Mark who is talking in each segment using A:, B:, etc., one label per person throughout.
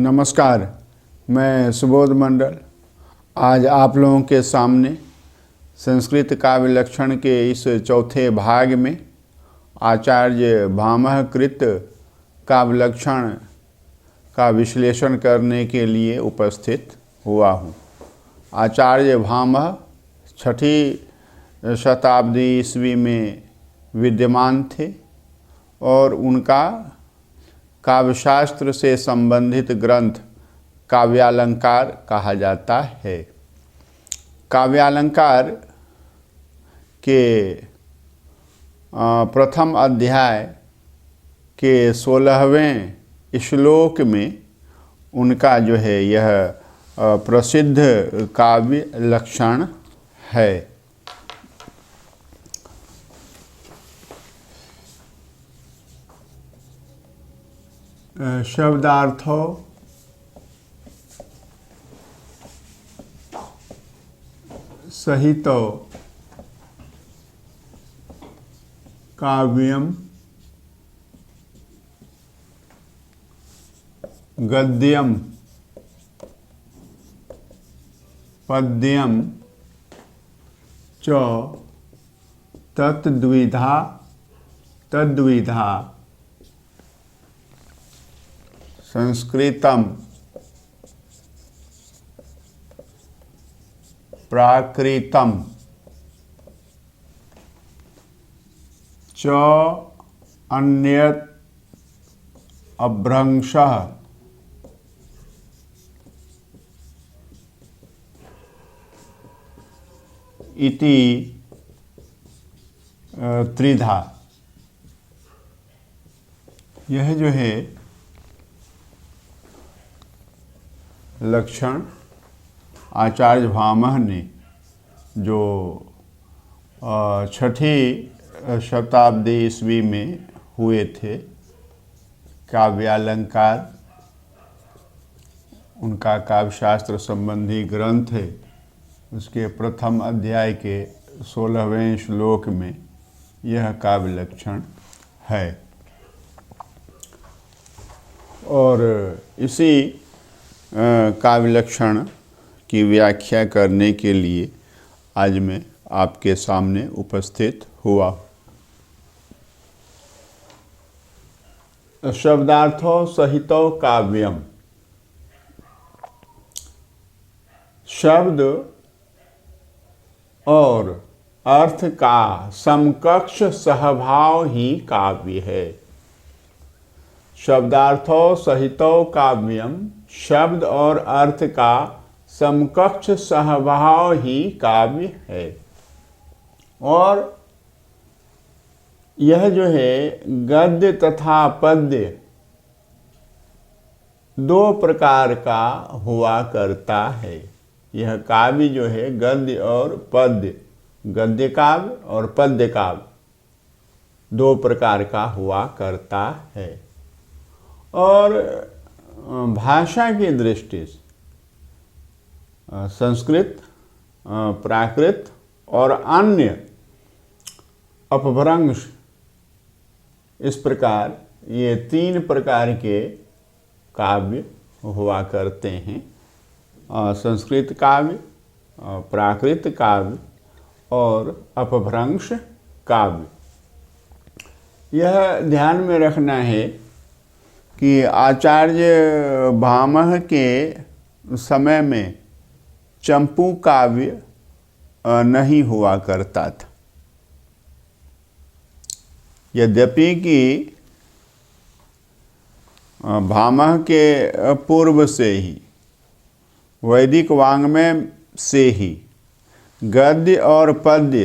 A: नमस्कार, मैं सुबोध मंडल आज आप लोगों के सामने संस्कृत काव्य लक्षण के इस चौथे भाग में आचार्य भामह कृत काव्य लक्षण का विश्लेषण करने के लिए उपस्थित हुआ हूँ। आचार्य भामह 6ठी शताब्दी ईस्वी में विद्यमान थे और उनका काव्यशास्त्र से संबंधित ग्रंथ काव्यालंकार कहा जाता है। काव्यालंकार के प्रथम अध्याय के 16वें श्लोक में उनका जो है यह प्रसिद्ध काव्य लक्षण है। शब्दार्थों सहित काव्यम गद्यम पद्यम च तद्विधा संस्कृतम प्राकृतम च अन्यत् अभ्रंशः इति त्रिधा। यह जो है लक्षण आचार्य भामह ने जो 6ठी शताब्दी ईस्वी में हुए थे काव्यालंकार, उनका काव्यशास्त्र संबंधी ग्रंथ है। उसके प्रथम अध्याय के 16वें श्लोक में यह काव्य लक्षण है और इसी काव्य लक्षण की व्याख्या करने के लिए आज मैं आपके सामने उपस्थित हुआ। शब्दार्थों सहितो काव्यम। शब्द और अर्थ का समकक्ष सहभाव ही काव्य है। शब्दार्थों सहितो काव्यम, शब्द और अर्थ का समकक्ष सहभाव ही काव्य है। और यह जो है गद्य तथा पद्य दो प्रकार का हुआ करता है। यह काव्य जो है गद्य और पद्य, गद्य काव्य और पद्य काव्य दो प्रकार का हुआ करता है। और भाषा की दृष्टि से संस्कृत, प्राकृत और अन्य अपभ्रंश, इस प्रकार ये 3 प्रकार के काव्य हुआ करते हैं। संस्कृत काव्य, प्राकृत काव्य और अपभ्रंश काव्य। यह ध्यान में रखना है कि आचार्य भामह के समय में चंपू काव्य नहीं हुआ करता था। यद्यपि कि भामह के पूर्व से ही वैदिक वाङ्मय से ही गद्य और पद्य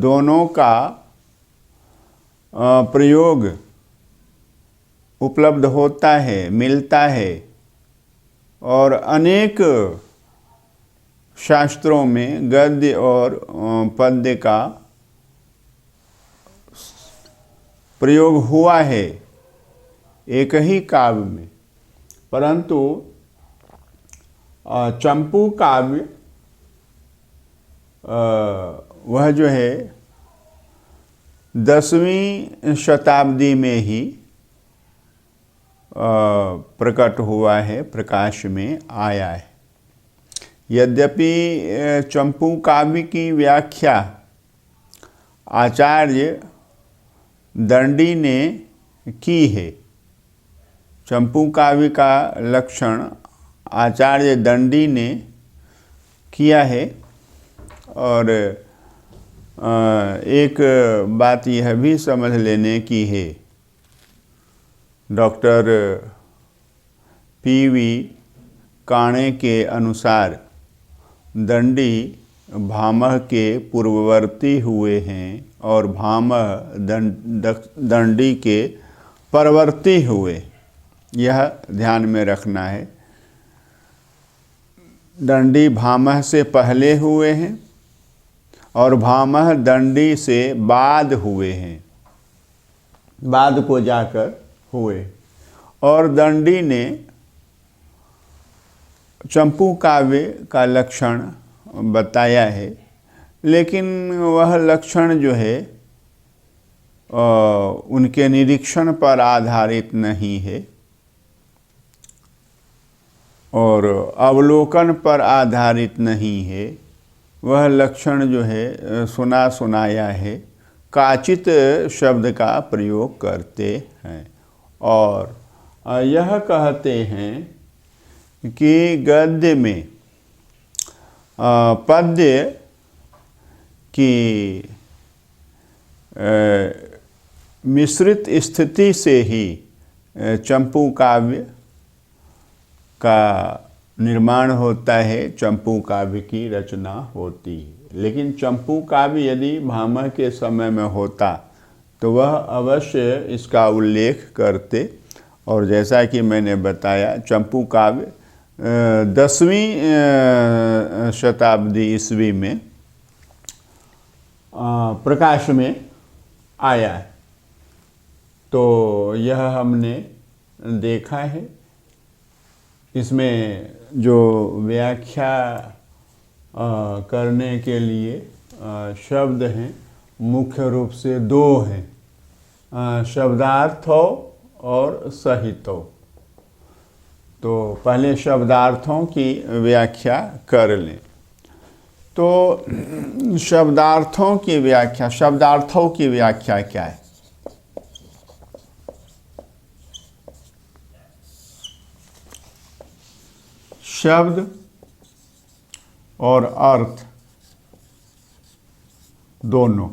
A: दोनों का प्रयोग उपलब्ध होता है, मिलता है और अनेक शास्त्रों में गद्य और पद्य का प्रयोग हुआ है एक ही काव्य में। परंतु चंपू काव्य वह जो है 10वीं शताब्दी में ही प्रकट हुआ है, प्रकाश में आया है। यद्यपि चंपू काव्य की व्याख्या आचार्य दंडी ने की है। चंपू काव्य का लक्षण आचार्य दंडी ने किया है। और एक बात यह भी समझ लेने की है, डॉक्टर पी.वी. काणे के अनुसार दंडी भामह के पूर्ववर्ती हुए हैं और भामह दंडी के परवर्ती हुए। यह ध्यान में रखना है। दंडी भामह से पहले हुए हैं और भामह दंडी से बाद हुए हैं, बाद को जाकर हुए। और दंडी ने चंपू काव्य का लक्षण बताया है, लेकिन वह लक्षण जो है उनके निरीक्षण पर आधारित नहीं है और अवलोकन पर आधारित नहीं है। वह लक्षण जो है सुना सुनाया है, काचित शब्द का प्रयोग करते हैं और यह कहते हैं कि गद्य में पद्य की मिश्रित स्थिति से ही चंपू काव्य का निर्माण होता है, चंपू काव्य की रचना होती है। लेकिन चंपू काव्य यदि भामह के समय में होता तो वह अवश्य इसका उल्लेख करते। और जैसा कि मैंने बताया, चंपू काव्य 10वीं शताब्दी ईस्वी में प्रकाश में आया है। तो यह हमने देखा है। इसमें जो व्याख्या करने के लिए शब्द हैं, मुख्य रूप से दो हैं, शब्दार्थों और सहितों। तो पहले शब्दार्थों की व्याख्या कर लें। तो शब्दार्थों की व्याख्या, शब्दार्थों की व्याख्या क्या है? शब्द और अर्थ दोनों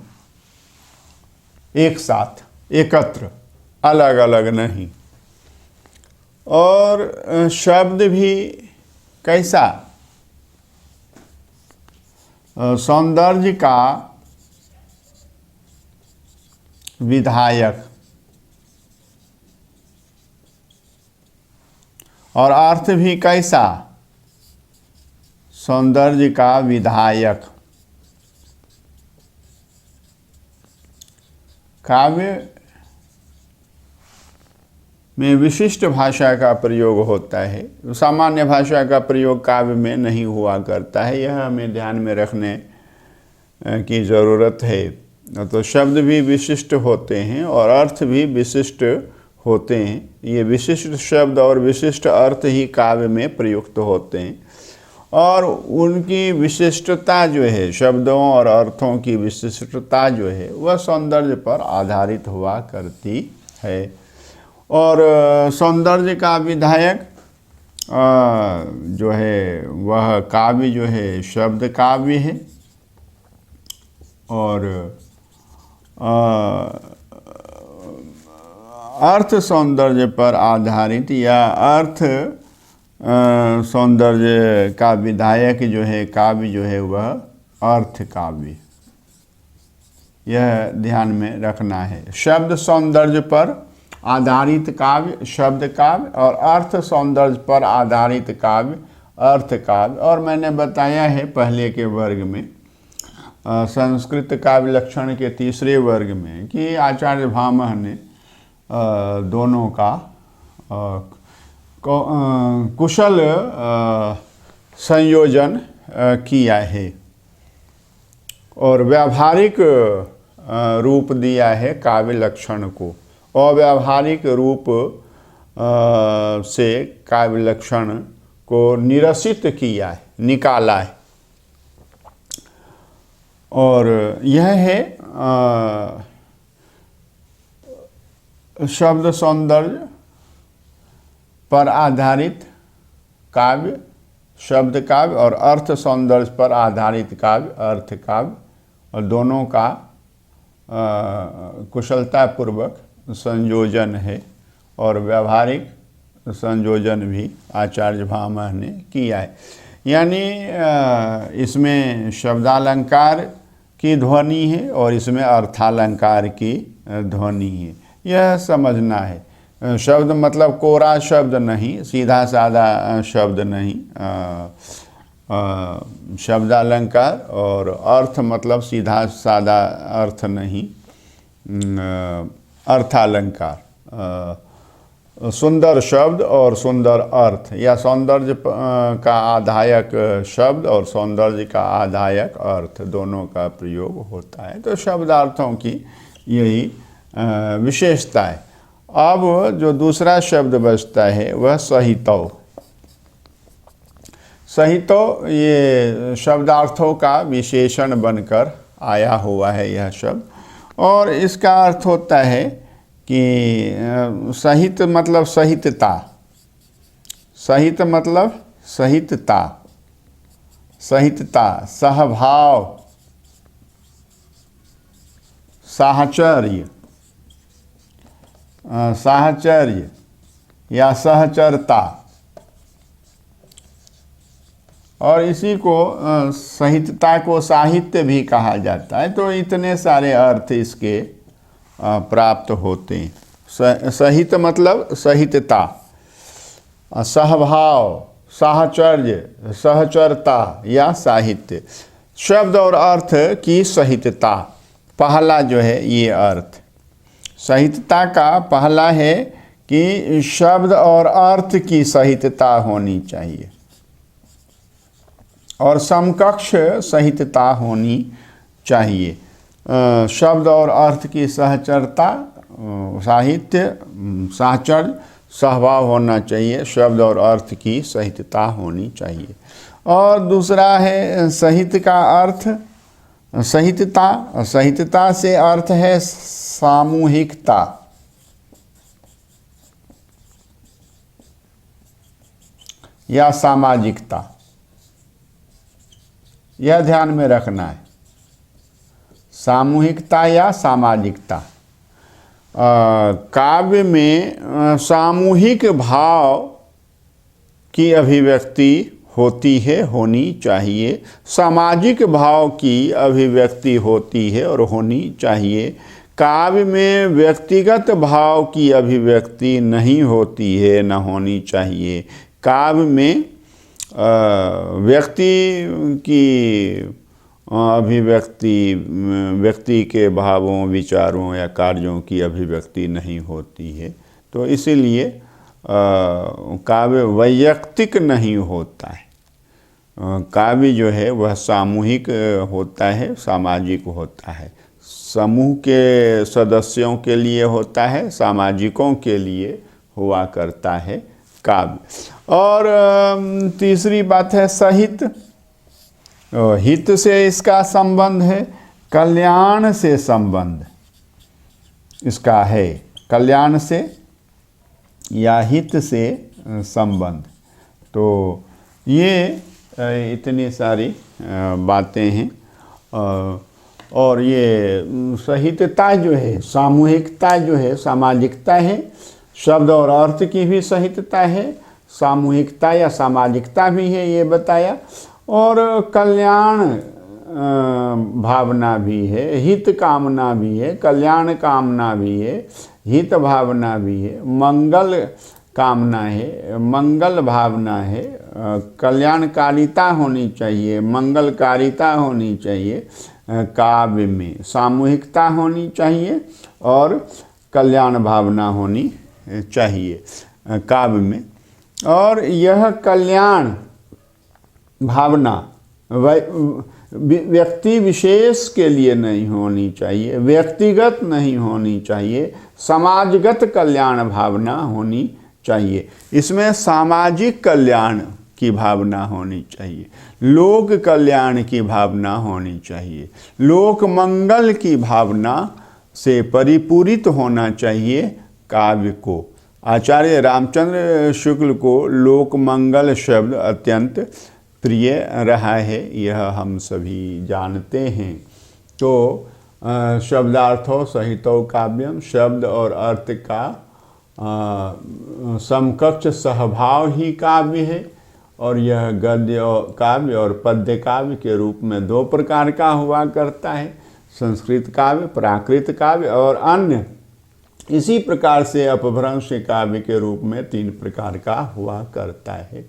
A: एक साथ, एकत्र, अलग अलग नहीं। और शब्द भी कैसा? सौंदर्य का विधायक और अर्थ भी कैसा? सौंदर्य का विधायक। काव्य में विशिष्ट भाषा का प्रयोग होता है। सामान्य भाषा का प्रयोग काव्य में नहीं हुआ करता है, यह हमें ध्यान में रखने की ज़रूरत है। तो शब्द भी विशिष्ट होते हैं और अर्थ भी विशिष्ट होते हैं। ये विशिष्ट शब्द और विशिष्ट अर्थ ही काव्य में प्रयुक्त होते हैं और उनकी विशिष्टता जो है, शब्दों और अर्थों की विशिष्टता जो है, वह सौंदर्य पर आधारित हुआ करती है। और सौंदर्य का विधायक जो है वह काव्य जो है शब्द काव्य है और अर्थ सौंदर्य पर आधारित या अर्थ सौंदर्य का विधायक जो है काव्य जो है वह अर्थ काव्य। यह ध्यान में रखना है। शब्द सौंदर्य पर आधारित काव्य शब्द काव्य और अर्थ सौंदर्य पर आधारित काव्य अर्थ काव्य। और मैंने बताया है पहले के वर्ग में, संस्कृत काव्य लक्षण के तीसरे वर्ग में, कि आचार्य भामह ने दोनों का कुशल संयोजन किया है और व्यावहारिक रूप दिया है काव्य लक्षण को। अव्यावहारिक रूप से काव्य लक्षण को निरसित किया है, निकाला है। और यह है शब्द सौंदर्य पर आधारित काव्य, शब्द काव्य, और अर्थ सौंदर्य पर आधारित काव्य, अर्थ काव्य, और दोनों का कुशलतापूर्वक संयोजन है। और व्यवहारिक संयोजन भी आचार्य भामह ने किया है। यानी इसमें शब्दालंकार की ध्वनि है और इसमें अर्थालंकार की ध्वनि है, यह समझना है। शब्द मतलब कोरा शब्द नहीं, सीधा साधा शब्द नहीं, शब्दालंकार, और अर्थ मतलब सीधा साधा अर्थ नहीं, अर्थालंकार, सुंदर शब्द और सुंदर अर्थ, या सौंदर्य का आधायक शब्द और सौंदर्य का आधायक अर्थ, दोनों का प्रयोग होता है। तो शब्दार्थों की यही विशेषता है। अब जो दूसरा शब्द बचता है वह सहितौ। सहितौ ये शब्दार्थों का विशेषण बनकर आया हुआ है यह शब्द, और इसका अर्थ होता है कि सहित मतलब सहितता, सहित मतलब सहितता, सहितता, सहभाव, साहचर्य, साहचर्य या सहचरता, और इसी को सहितता को साहित्य भी कहा जाता है। तो इतने सारे अर्थ इसके प्राप्त होते हैं। सहित मतलब सहितता, सहभाव, साहचर्य, सहचरता या साहित्य, शब्द और अर्थ की सहितता, पहला जो है ये अर्थ। सहितता का पहला है कि शब्द और अर्थ की सहितता होनी चाहिए, और समकक्ष सहितता होनी चाहिए। शब्द और अर्थ की सहचरता, साहित्य, साहचर्य, सहभाव होना चाहिए, शब्द और अर्थ की सहितता होनी चाहिए। और दूसरा है सहित का अर्थ, सहितता, सहितता से अर्थ है सामूहिकता, या सामाजिकता, यह ध्यान में रखना है, सामूहिकता या सामाजिकता। काव्य में सामूहिक भाव की अभिव्यक्ति होती है, होनी चाहिए, सामाजिक भाव की अभिव्यक्ति होती है और होनी चाहिए। काव्य में व्यक्तिगत भाव की अभिव्यक्ति नहीं होती है, न होनी चाहिए। काव्य में व्यक्ति की अभिव्यक्ति, व्यक्ति के भावों, विचारों या कार्यों की अभिव्यक्ति नहीं होती है। तो इसीलिए काव्य वैयक्तिक नहीं होता है। काव्य जो है वह सामूहिक होता है, सामाजिक होता है, समूह के सदस्यों के लिए होता है, सामाजिकों के लिए हुआ करता है काव्य। और तीसरी बात है सहित। हित से इसका संबंध है, कल्याण से संबंध इसका है, कल्याण से या हित से संबंध। तो ये इतनी सारी बातें हैं। और ये सहितता जो है, सामूहिकता जो है, सामाजिकता है, शब्द और अर्थ की भी सहितता है, सामूहिकता या सामाजिकता भी है, ये बताया। और कल्याण भावना भी है, हित कामना भी है, कल्याण कामना भी है, हित भावना भी है, मंगल कामना है, मंगल भावना है, कल्याणकारिता होनी चाहिए, मंगलकारिता होनी चाहिए। काव्य में सामूहिकता होनी चाहिए और कल्याण भावना होनी चाहिए काव्य में। और यह कल्याण भावना व्यक्ति विशेष के लिए नहीं होनी चाहिए, व्यक्तिगत नहीं होनी चाहिए, समाजगत कल्याण भावना होनी चाहिए। इसमें सामाजिक कल्याण की भावना होनी चाहिए, लोक कल्याण की भावना होनी चाहिए, लोक मंगल की भावना से परिपूरित होना चाहिए काव्य को। आचार्य रामचंद्र शुक्ल को लोक मंगल शब्द अत्यंत प्रिय रहा है, यह हम सभी जानते हैं। तो शब्दार्थों सहितो काव्यम, शब्द और अर्थ का समकक्ष सहभाव ही काव्य है। और यह गद्य काव्य और पद्य काव्य के रूप में दो प्रकार का हुआ करता है, संस्कृत काव्य, प्राकृत काव्य और अन्य। इसी प्रकार से अपभ्रंश काव्य के रूप में तीन प्रकार का हुआ करता है।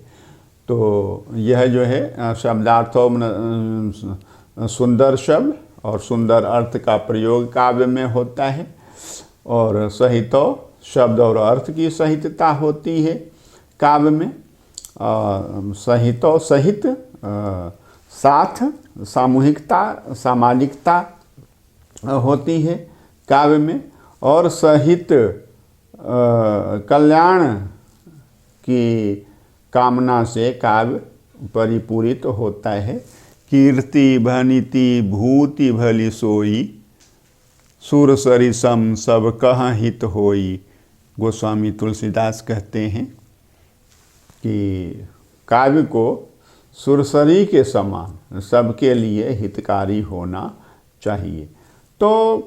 A: तो यह जो है शब्दार्थों में सुंदर शब्द और सुंदर अर्थ का प्रयोग काव्य में होता है, और सहितो शब्द और अर्थ की सहितता होती है काव्य में। सहितो सहित, साथ, सामूहिकता, सामाजिकता होती है काव्य में, और सहित कल्याण की कामना से काव्य परिपूरित होता है। कीर्ति भनिति भूति भली सोई, सुर सरिसम सब कहाँ हित होई। गोस्वामी तुलसीदास कहते हैं कि काव्य को सुरसरी के समान सबके लिए हितकारी होना चाहिए। तो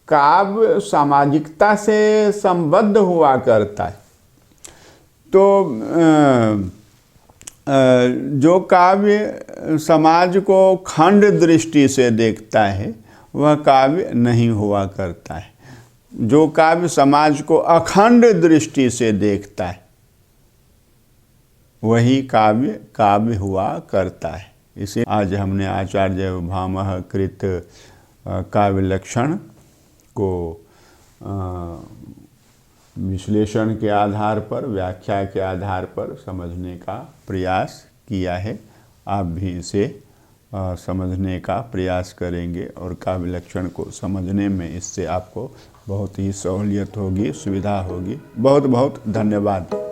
A: काव्य सामाजिकता से संबद्ध हुआ करता है। तो जो काव्य समाज को खंड दृष्टि से देखता है वह काव्य नहीं हुआ करता है। जो काव्य समाज को अखंड दृष्टि से देखता है वही काव्य काव्य हुआ करता है। इसे आज हमने आचार्य भामह कृत काव्य लक्षण को विश्लेषण के आधार पर, व्याख्या के आधार पर समझने का प्रयास किया है। आप भी इसे समझने का प्रयास करेंगे और काव्य लक्षण को समझने में इससे आपको बहुत ही सहूलियत होगी, सुविधा होगी। बहुत बहुत धन्यवाद।